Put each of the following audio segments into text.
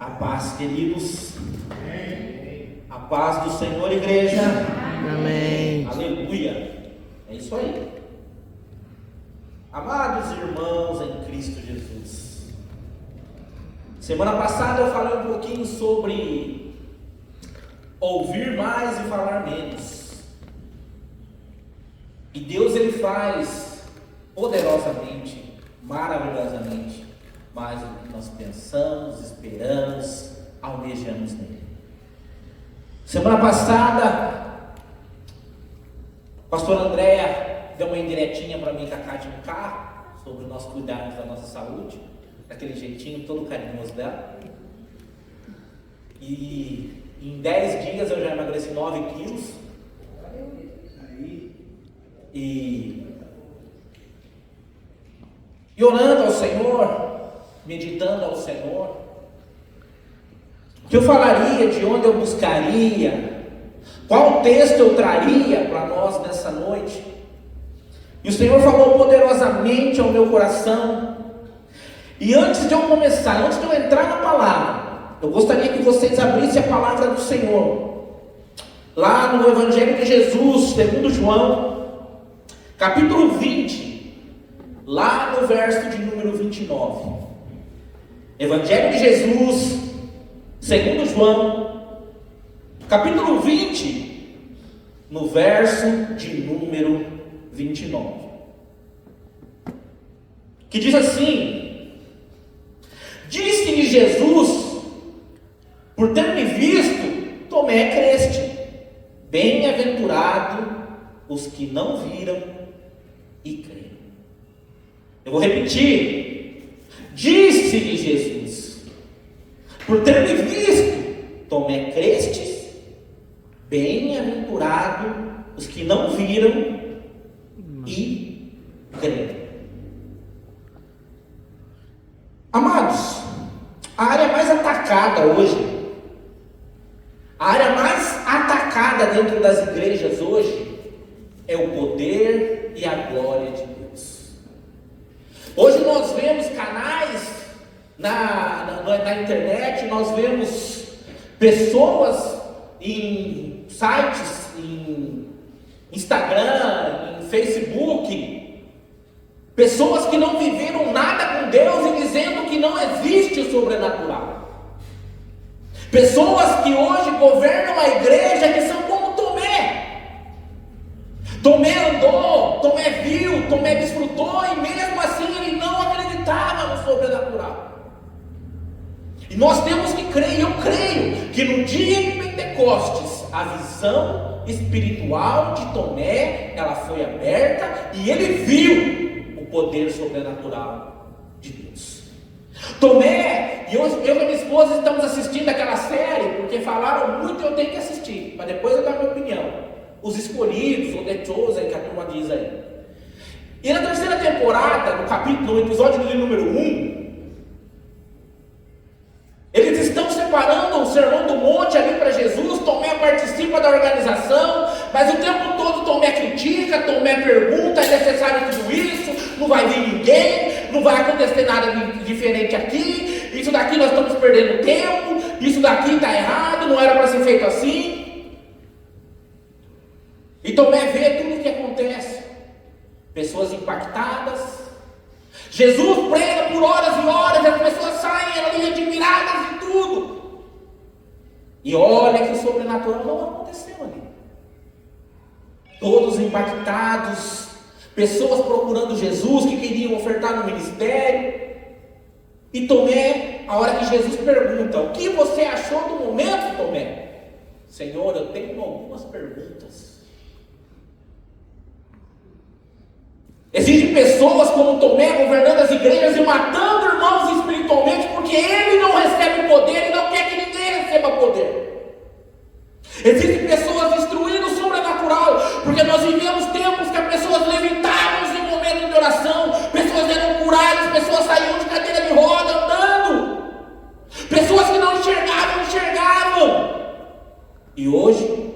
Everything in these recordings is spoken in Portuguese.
A paz, queridos. Amém. A paz do Senhor, igreja. Amém. Aleluia. É isso aí. Amados irmãos em Cristo Jesus. Semana passada eu falei um pouquinho sobre ouvir mais e falar menos. E Deus, Ele faz poderosamente, maravilhosamente, mais do que nós pensamos, esperamos, almejamos nele. Semana passada, a pastora Andréia deu uma indiretinha para mim com a Cátia no carro, sobre nós cuidarmos da nossa saúde, daquele jeitinho todo carinhoso dela. E em 10 dias eu já emagreci 9 quilos. E orando ao Senhor, meditando ao Senhor, o que eu falaria, de onde eu buscaria, qual texto eu traria para nós nessa noite. E o Senhor falou poderosamente ao meu coração. E antes de eu começar, antes de eu entrar na palavra, eu gostaria que vocês abrissem a palavra do Senhor, lá no Evangelho de Jesus, segundo João, capítulo 20, lá no verso de número 29. Evangelho de Jesus, segundo João, capítulo 20, no verso de número 29. Que diz assim: disse-lhe Jesus, por ter me visto, Tomé creste, bem-aventurado os que não viram e creram. Eu vou repetir. Disse-lhe Jesus, por ter me visto, Tomé crestes, bem-aventurado os que não viram e creram. Amados, a área mais atacada hoje, a área mais atacada dentro das igrejas hoje, é o poder e a glória de Deus. Hoje nós vemos canais na internet, nós vemos pessoas em sites, em Instagram, em Facebook, pessoas que não viveram nada com Deus e dizendo que não existe o sobrenatural. Pessoas que hoje governam a igreja que são como Tomé. Tomé andou, Tomé viu, Tomé desfrutou e mesmo assim ele não acreditava no sobrenatural. E nós temos que crer, eu creio, que no dia de Pentecostes a visão espiritual de Tomé, ela foi aberta e ele viu o poder sobrenatural de Deus. Tomé, e eu e minha esposa estamos assistindo aquela série, porque falaram muito e eu tenho que assistir, para depois eu dar minha opinião. Os escolhidos, ou The Chosen, que a turma diz aí. E na terceira temporada, no episódio de número 1, eles estão separando o sermão do monte ali para Jesus. Tomé participa da organização, mas o tempo todo Tomé critica, Tomé pergunta: é necessário tudo isso? Não vai vir ninguém, não vai acontecer nada diferente aqui, isso daqui nós estamos perdendo tempo, isso daqui está errado, não era para ser feito assim. E Tomé vê tudo o que acontece, pessoas impactadas. Jesus prega por horas e horas, as pessoas saem ali admiradas de tudo. E olha que o sobrenatural não aconteceu ali. Todos impactados, pessoas procurando Jesus, que queriam ofertar no ministério. E Tomé, a hora que Jesus pergunta: o que você achou do momento, Tomé? Senhor, eu tenho algumas perguntas. Existem pessoas como Tomé governando as igrejas e matando irmãos espiritualmente porque ele não recebe poder e não quer que ninguém receba poder. Existem pessoas destruindo o sobrenatural porque nós vivemos tempos que as pessoas levantavam em momento de oração, pessoas eram curadas, pessoas saíam de cadeira de roda andando, pessoas que não enxergavam. E hoje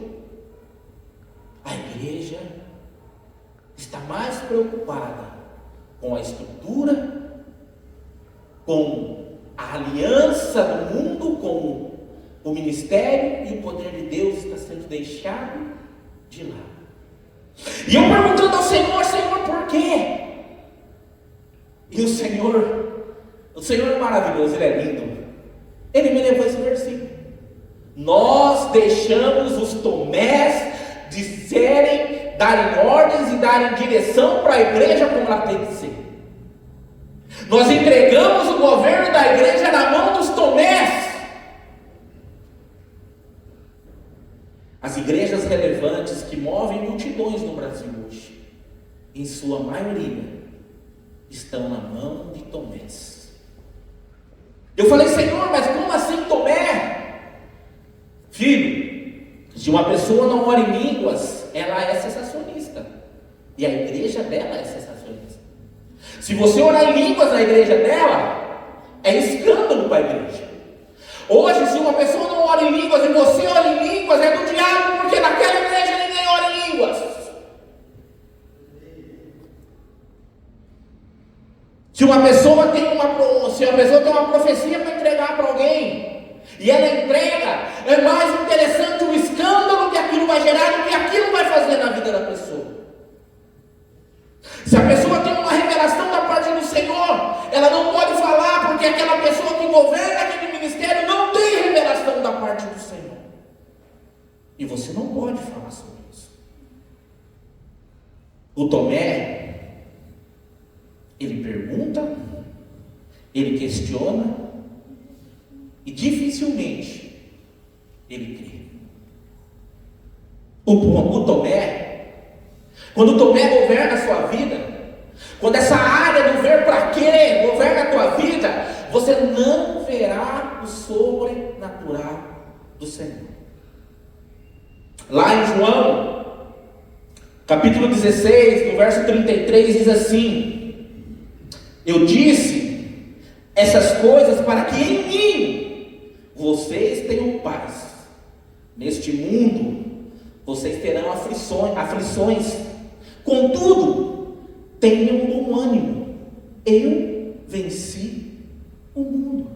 a igreja está mais preocupada com a estrutura, com a a aliança do mundo com o ministério e o poder de Deus está sendo deixado de lado. E eu perguntando ao Senhor, Senhor, por quê? E o Senhor é maravilhoso, Ele é lindo. Ele me levou esse versículo. Nós deixamos os Tomés darem ordens e darem direção para a igreja como ela tem que ser. Nós entregamos o governo da igreja na mão dos Tomés. As igrejas relevantes que movem multidões no Brasil hoje, em sua maioria, estão na mão de Tomés. Eu falei, Senhor, mas como assim Tomé? Filho, se uma pessoa não ora em línguas, ela é cessacionista. E a igreja dela é cessacionista. Se você orar em línguas na igreja dela, é escândalo para a igreja. Hoje, se uma pessoa não ora em línguas e você ora em línguas, é do diabo, porque naquela igreja ninguém ora em línguas. Se uma pessoa tem uma profecia para entregar para alguém, e ela entrega, é mais interessante o escândalo que aquilo vai gerar do que aquilo vai fazer na vida da pessoa. Se a pessoa tem uma revelação da parte do Senhor, ela não pode falar, porque aquela pessoa que governa aquele ministério não tem revelação da parte do Senhor. E você não pode falar sobre isso. O Tomé, ele pergunta, ele questiona, e dificilmente ele crê. O Tomé, quando o Tomé governa a sua vida, quando essa área do ver para quê governa a tua vida, você não verá o sobrenatural do Senhor. Lá em João, capítulo 16, no verso 33, diz assim: eu disse essas coisas para que em mim vocês tenham paz. Neste mundo vocês terão aflições. Contudo, tenham bom ânimo. Eu venci o mundo.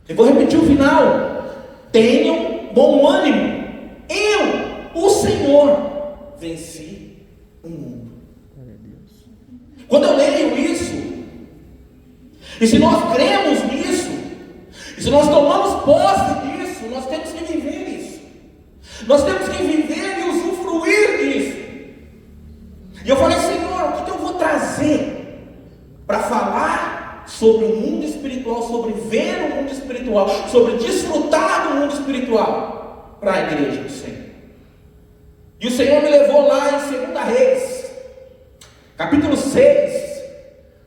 Eu vou repetir o final. Tenham bom ânimo. Eu, o Senhor, venci o mundo. Quando eu leio isso, e se nós cremos nisso, e se nós tomamos posse disso, nós temos que viver isso. Nós temos que viver e usufruir disso. E eu falei, Senhor, o que eu vou trazer para falar sobre o mundo espiritual, sobre ver o mundo espiritual, sobre desfrutar do mundo espiritual para a igreja do Senhor? E o Senhor me levou lá em 2 Reis, capítulo 6,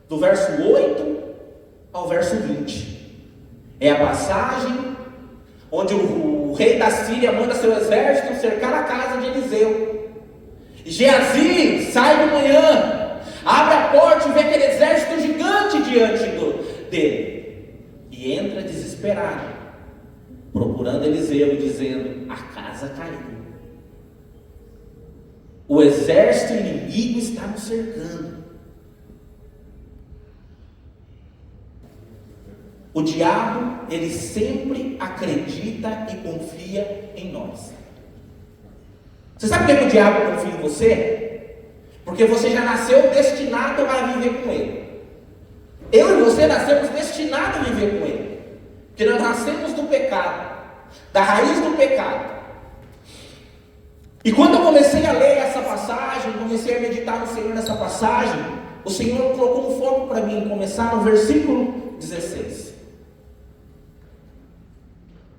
do verso 8 ao verso 20. É a passagem onde o rei da Síria manda seu exército cercar a casa de Eliseu. E Geazi sai de manhã, abre a porta e vê aquele exército gigante diante dele. E entra desesperado, procurando Eliseu e dizendo: a casa caiu. O exército inimigo está nos cercando. O diabo, ele sempre acredita e confia em nós. Você sabe por que o diabo confia em você? Porque você já nasceu destinado a viver com ele. Eu e você nascemos destinados a viver com ele. Porque nós nascemos do pecado, da raiz do pecado. E quando eu comecei a ler essa passagem, comecei a meditar no Senhor nessa passagem, o Senhor colocou um foco para mim, começar no versículo 16.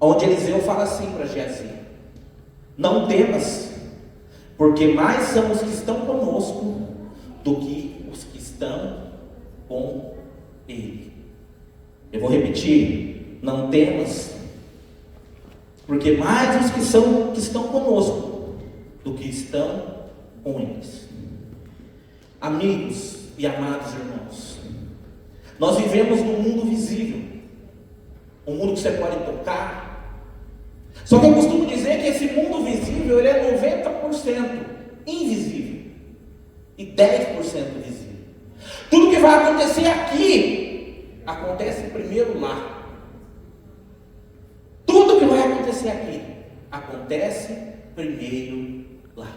Onde Eliseu fala assim para Geazi: não temas, porque mais são os que estão conosco do que os que estão com ele. Eu vou repetir: não temas, porque mais os que estão conosco do que estão com eles. Amigos e amados irmãos, nós vivemos num mundo visível, um mundo que você pode tocar. Só que eu costumo dizer que esse mundo visível, ele é 90% invisível e 10% visível. Tudo que vai acontecer aqui acontece primeiro lá. Tudo que vai acontecer aqui acontece primeiro lá.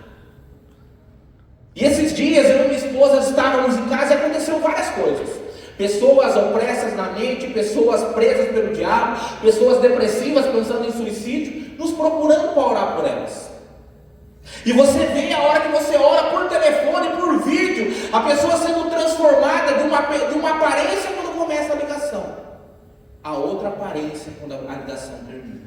E esses dias eu e minha esposa estávamos em casa e aconteceu várias coisas. Pessoas opressas na mente, pessoas presas pelo diabo, pessoas depressivas pensando em suicídio, nos procurando para orar por elas. E você vê a hora que você ora por telefone, por vídeo, a pessoa sendo transformada de uma aparência quando começa a ligação, a outra aparência quando a ligação termina.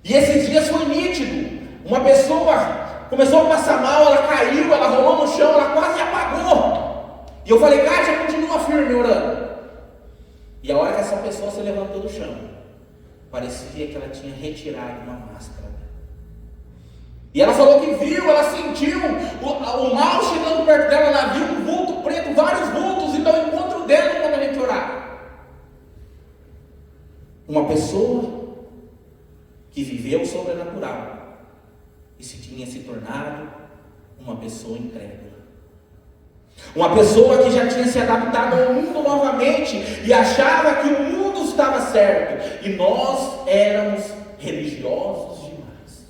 E esses dias foi nítido. Uma pessoa começou a passar mal, ela caiu, ela rolou no chão, ela quase apagou. E eu falei, Kátia, continua firme orando. E a hora que essa pessoa se levantou do chão, parecia que ela tinha retirado uma máscara. E ela falou que viu, ela sentiu o mal chegando perto dela, ela viu um vulto preto, vários vultos, e deu encontro dela quando a gente orava. Uma pessoa que viveu o sobrenatural e se tinha se tornado uma pessoa incrédula. Uma pessoa que já tinha se adaptado ao mundo novamente e achava que o mundo estava certo. E nós éramos religiosos demais.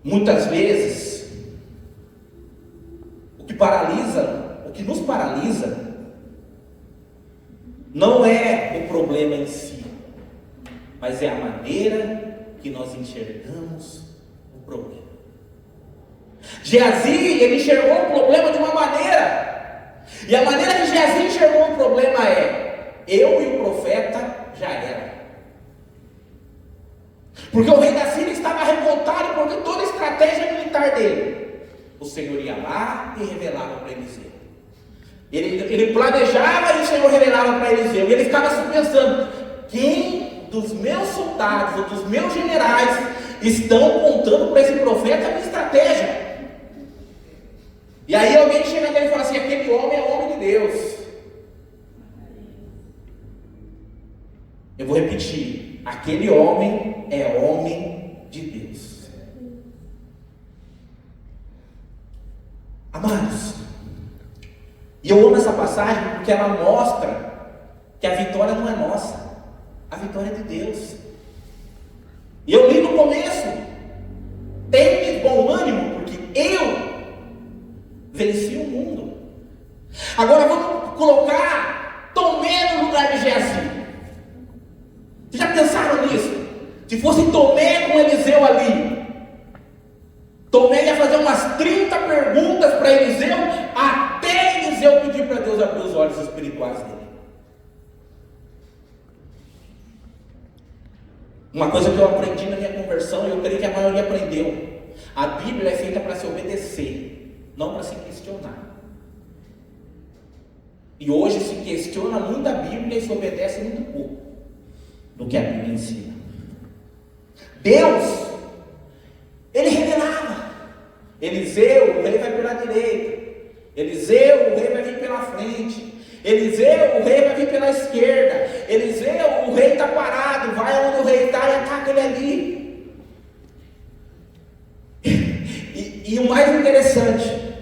Muitas vezes, o que nos paralisa, não é o problema em si, mas é a maneira que nós enxergamos o problema. Geazi, ele enxergou o problema de uma maneira, e a maneira que Geazi enxergou o problema é: eu e o profeta já era. Porque o rei da Síria estava revoltado, porque toda a estratégia militar dele, o Senhor ia lá e revelava para Eliseu. Ele planejava e o Senhor revelava para Eliseu. E ele ficava se pensando: quem dos meus soldados ou dos meus generais estão contando para esse profeta a minha estratégia? E aí alguém chega nele e fala assim: aquele homem é homem de Deus. Eu vou repetir: aquele homem é homem de Deus. Amados, e eu amo essa passagem porque ela mostra que a vitória não é nossa, a vitória é de Deus. E eu li no começo: tem de bom ânimo, porque eu venci o mundo. Agora vamos colocar Tomé no lugar de Geazi. Vocês já pensaram nisso? Se fosse Tomé com Eliseu ali, Tomé ia fazer umas 30 perguntas para Eliseu, até Eliseu pedir para Deus abrir os olhos espirituais dele. Uma coisa que eu aprendi na minha conversão, e eu creio que a maioria aprendeu: a Bíblia é feita para se obedecer, não para se questionar. E hoje se questiona muito a Bíblia e se obedece muito pouco do que a Bíblia ensina. Deus, ele revelava: Eliseu, o rei vai pela direita; Eliseu, o rei vai vir pela frente; Eliseu, o rei vai vir pela esquerda; Eliseu, o rei está parado, vai onde o rei está e ataca ele ali. E o mais interessante,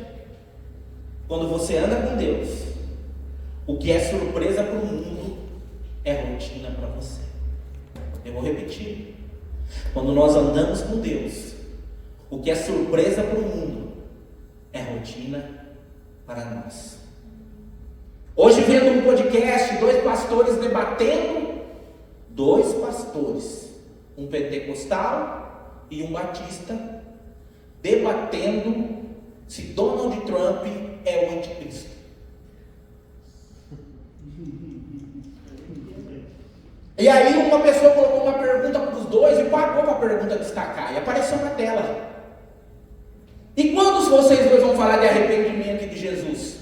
quando você anda com Deus, o que é surpresa para o mundo é rotina para você. Eu vou repetir: quando nós andamos com Deus, o que é surpresa para o mundo é rotina para nós. Hoje, vendo um podcast, 2 pastores debatendo, 2 pastores, um pentecostal e um batista, debatendo se Donald Trump é o anticristo. E aí uma pessoa colocou uma pergunta para os dois e pagou para a pergunta destacar, e apareceu na tela: e quando vocês dois vão falar de arrependimento e de Jesus?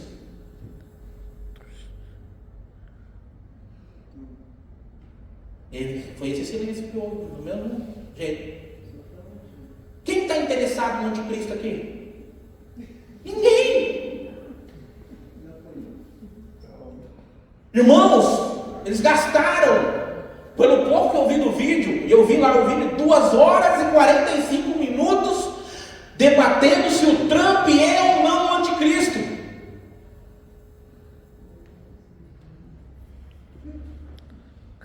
Foi esse silêncio que houve, do mesmo jeito. Quem está interessado no anticristo aqui? Ninguém. Irmãos, eles gastaram, pelo pouco que eu vi no vídeo, e eu vi lá o vídeo, 2 horas e 45 minutos debatendo se o Trump é ou não o anticristo.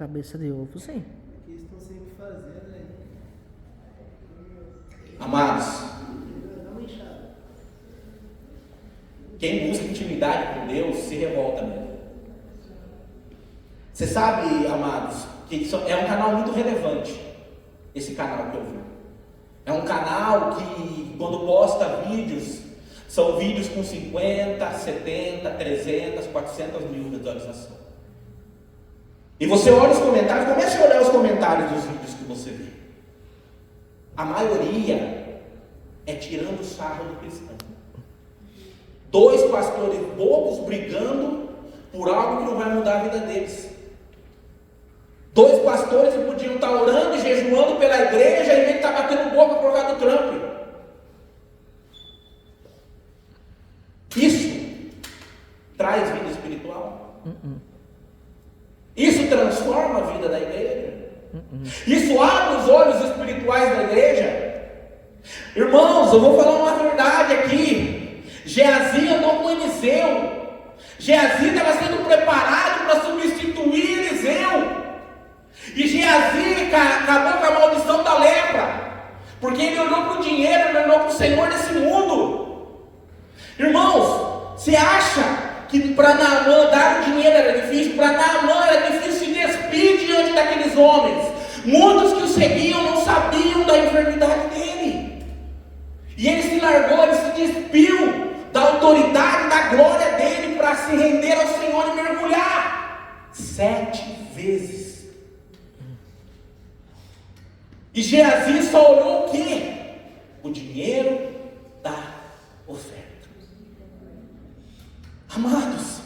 Cabeça de ovo, sim. Que estão sempre fazendo aí. Amados, Dá uma inchada. quem busca intimidade com Deus se revolta mesmo. Você sabe, amados, que isso é um canal muito relevante, esse canal que eu vi. É um canal que, quando posta vídeos, são vídeos com 50, 70, 300, 400 mil visualizações. E você olha os comentários, comece a olhar os comentários dos vídeos que você vê. A maioria é tirando o sarro do cristão. Dois pastores bobos brigando por algo que não vai mudar a vida deles. Dois pastores que podiam estar orando e jejuando pela igreja, e ele está batendo boca por causa do Trump. Isso traz vida espiritual? Isso transforma a vida da igreja? Isso abre os olhos espirituais da igreja? Irmãos, eu vou falar uma verdade aqui. Geazi andou com Eliseu. Geazi estava sendo preparado para substituir Eliseu. E Geazi acabou com a maldição da lepra, porque ele olhou para o dinheiro, ele olhou para o Senhor desse mundo. Irmãos, você acha que para Naamã dar o dinheiro era difícil? Para Naamã era difícil se despir diante daqueles homens. Muitos que o seguiam não sabiam da enfermidade dele. E ele se largou, ele se despiu da autoridade, da glória dele, para se render ao Senhor e mergulhar 7 vezes. E Geazi só olhou o quê? O dinheiro da oferta. Amados,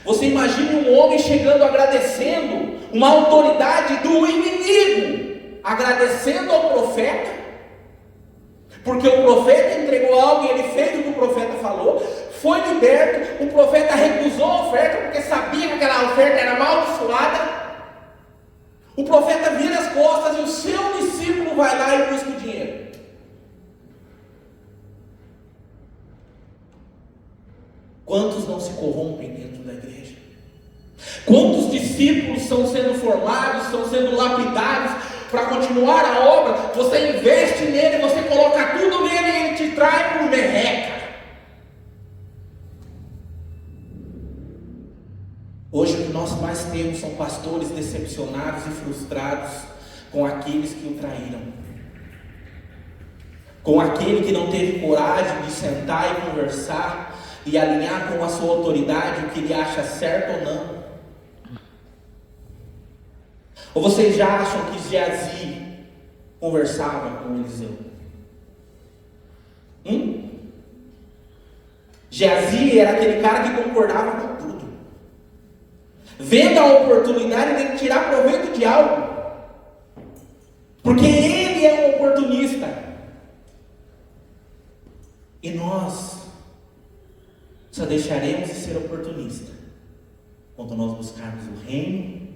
você imagine um homem chegando agradecendo, uma autoridade do inimigo, agradecendo ao profeta, porque o profeta entregou algo e ele fez o que o profeta falou, foi liberto. O profeta recusou a oferta porque sabia que aquela oferta era amaldiçoada. O profeta vira as costas e o seu discípulo vai lá e busca o dinheiro. Quantos não se corrompem dentro da igreja? Quantos discípulos estão sendo formados, estão sendo lapidados para continuar a obra? Você investe nele, você coloca tudo nele e ele te trai por merreca. Hoje o que nós mais temos são pastores decepcionados e frustrados com aqueles que o traíram, com aquele que não teve coragem de sentar e conversar e alinhar com a sua autoridade o que ele acha certo ou não. Ou vocês já acham que Geazi conversava com Eliseu? Geazi era aquele cara que concordava com tudo, vendo a oportunidade de tirar proveito de algo, porque ele é um oportunista. E nós só deixaremos de ser oportunista quando nós buscarmos o reino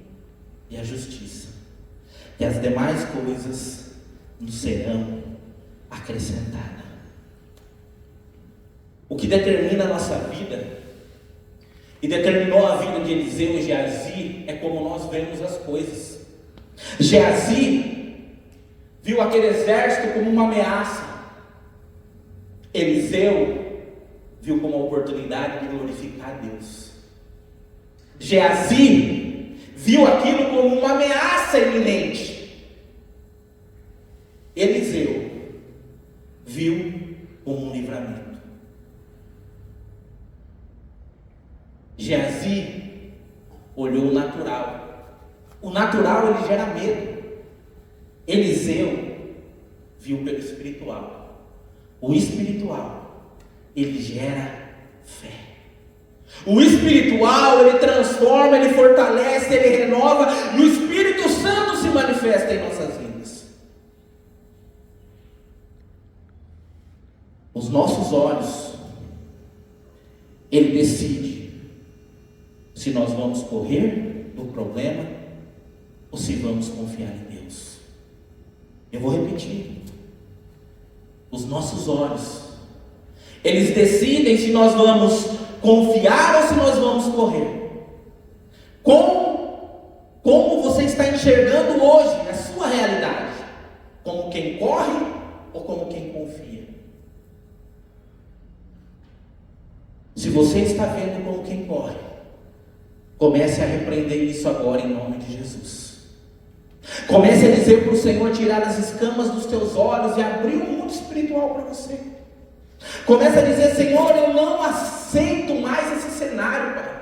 e a justiça, e as demais coisas nos serão acrescentadas. O que determina a nossa vida e determinou a vida de Eliseu e Geazi é como nós vemos as coisas. Geazi viu aquele exército como uma ameaça. Eliseu viu como uma oportunidade de glorificar a Deus. Geazi viu aquilo como uma ameaça iminente. Eliseu viu como um livramento. Geazi olhou o natural. O natural ele gera medo. Eliseu viu pelo espiritual. O espiritual ele gera fé. O espiritual ele transforma, ele fortalece, ele renova, e o Espírito Santo se manifesta em nossas vidas. Os nossos olhos, ele decide se nós vamos correr do problema ou se vamos confiar em Deus. Eu vou repetir. Os nossos olhos, eles decidem se nós vamos confiar ou se nós vamos correr. Como você está enxergando hoje a sua realidade? Como quem corre ou como quem confia? Se você está vendo como quem corre, comece a repreender isso agora em nome de Jesus. Comece a dizer para o Senhor tirar as escamas dos teus olhos e abrir um mundo espiritual para você. Comece a dizer: Senhor, eu não aceito mais esse cenário, Pai.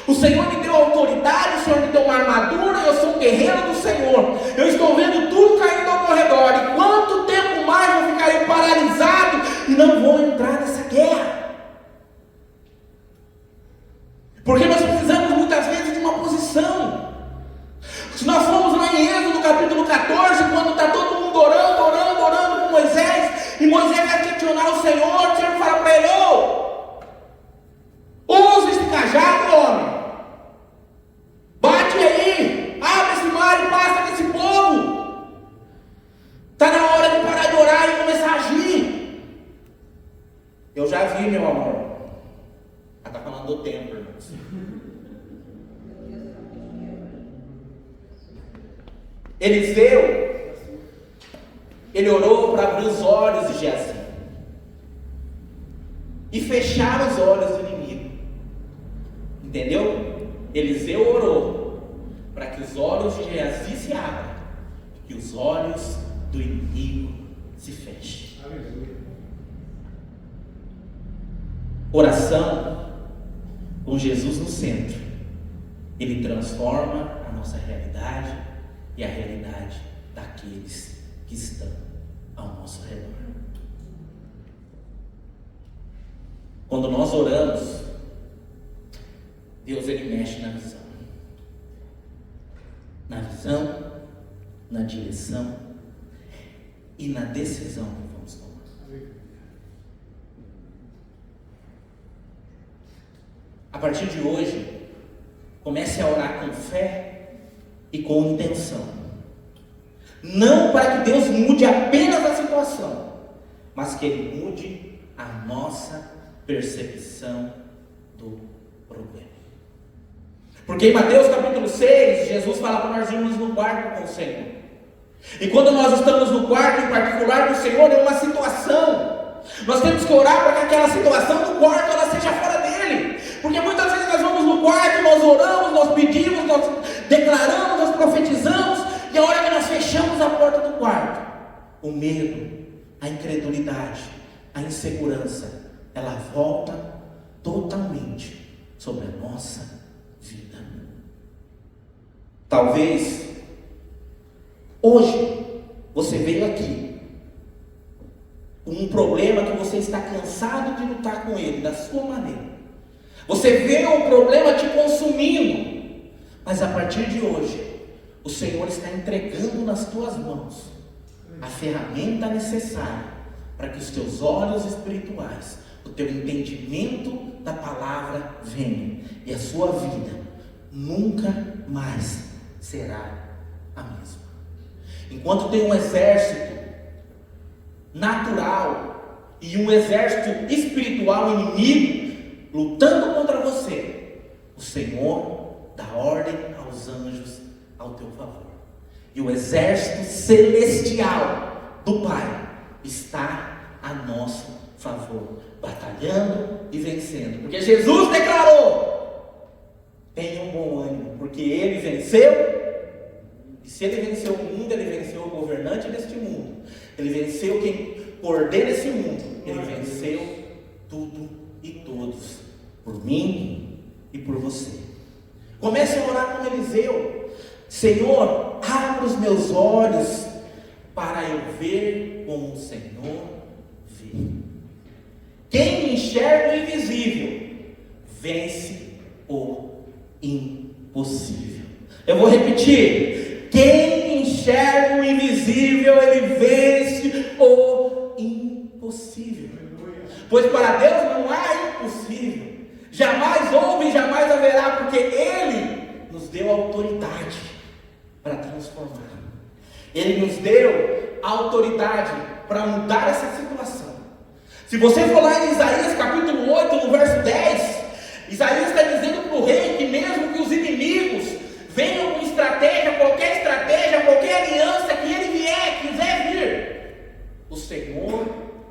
O Senhor me deu autoridade, o Senhor me deu uma armadura, eu sou um guerreiro do Senhor. Eu estou vendo tudo caindo ao meu redor. E quanto tempo mais eu ficarei paralisado e não vou entrar nessa guerra? Porque nós precisamos muitas vezes de uma posição. Se nós formos lá em Êxodo capítulo 14, quando está todo mundo orando com Moisés, e Moisés vai questionar o Senhor fala para ele: usa esse cajado, homem, bate aí, abre esse mar e passa desse povo. Está na hora de parar de orar e começar a agir. Eu já vi, meu amor. Ela está falando do tempo, irmãos. Eliseu, ele orou para abrir os olhos de Geazi e fechar os olhos do inimigo. Entendeu? Eliseu orou para que os olhos de Geazi se abram e que os olhos do inimigo se fechem. Aleluia. Oração com Jesus no centro, ele transforma a nossa realidade e a realidade daqueles que estão ao nosso redor. Quando nós oramos, Deus ele mexe na visão. Na visão, na direção e na decisão que vamos tomar. A partir de hoje, comece a orar com fé e com intenção. Não para que Deus mude apenas a situação, mas que Ele mude a nossa percepção do problema. Porque em Mateus capítulo 6, Jesus fala para nós irmos no quarto com o Senhor. E quando nós estamos no quarto, em particular com o Senhor, é uma situação. Nós temos que orar para que aquela situação do quarto ela seja fora dele. Porque muitas vezes nós vamos no quarto, nós oramos, nós pedimos, nós declaramos, nós profetizamos, e a hora que nós fechamos a porta do quarto, o medo, a incredulidade, a insegurança, ela volta totalmente sobre a nossa vida. Talvez hoje você veio aqui com um problema que você está cansado de lutar com ele da sua maneira. Você vê o problema te consumindo, mas a partir de hoje o Senhor está entregando nas tuas mãos a ferramenta necessária para que os teus olhos espirituais, o teu entendimento da palavra venha e a sua vida nunca mais será a mesma. Enquanto tem um exército natural e um exército espiritual inimigo lutando contra você, o Senhor dá ordem aos anjos ao teu favor. E o exército celestial do Pai está a nosso favor, batalhando e vencendo. Porque Jesus declarou: tenha um bom ânimo, porque Ele venceu. E se Ele venceu o mundo, Ele venceu o governante deste mundo. Ele venceu quem coordena esse mundo. Ele venceu tudo e todos, por mim e por você. Comece a orar como Eliseu: Senhor, abra os meus olhos para eu ver como o Senhor vê. Quem enxerga o invisível vence o impossível. Eu vou repetir: quem enxerga o invisível, ele vence o impossível. Pois para Deus não há impossível. Jamais houve e jamais haverá, porque Ele nos deu autoridade para transformar. Ele nos deu autoridade para mudar essa situação. Se você for lá em Isaías capítulo 8, no verso 10, Isaías está dizendo para o rei que mesmo que os inimigos venham com estratégia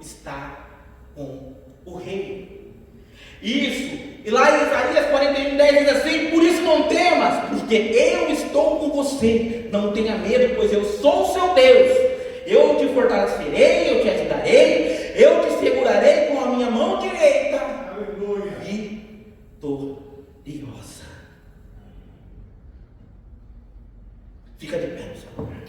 está com o rei. Isso, e lá em Isaías 41:10 diz assim: por isso não temas, porque eu estou com você. Não tenha medo, pois eu sou o seu Deus. Eu te fortalecerei, eu te ajudarei, eu te segurarei com a minha mão direita. Aleluia. Vitoriosa. Fica de pé, Senhor.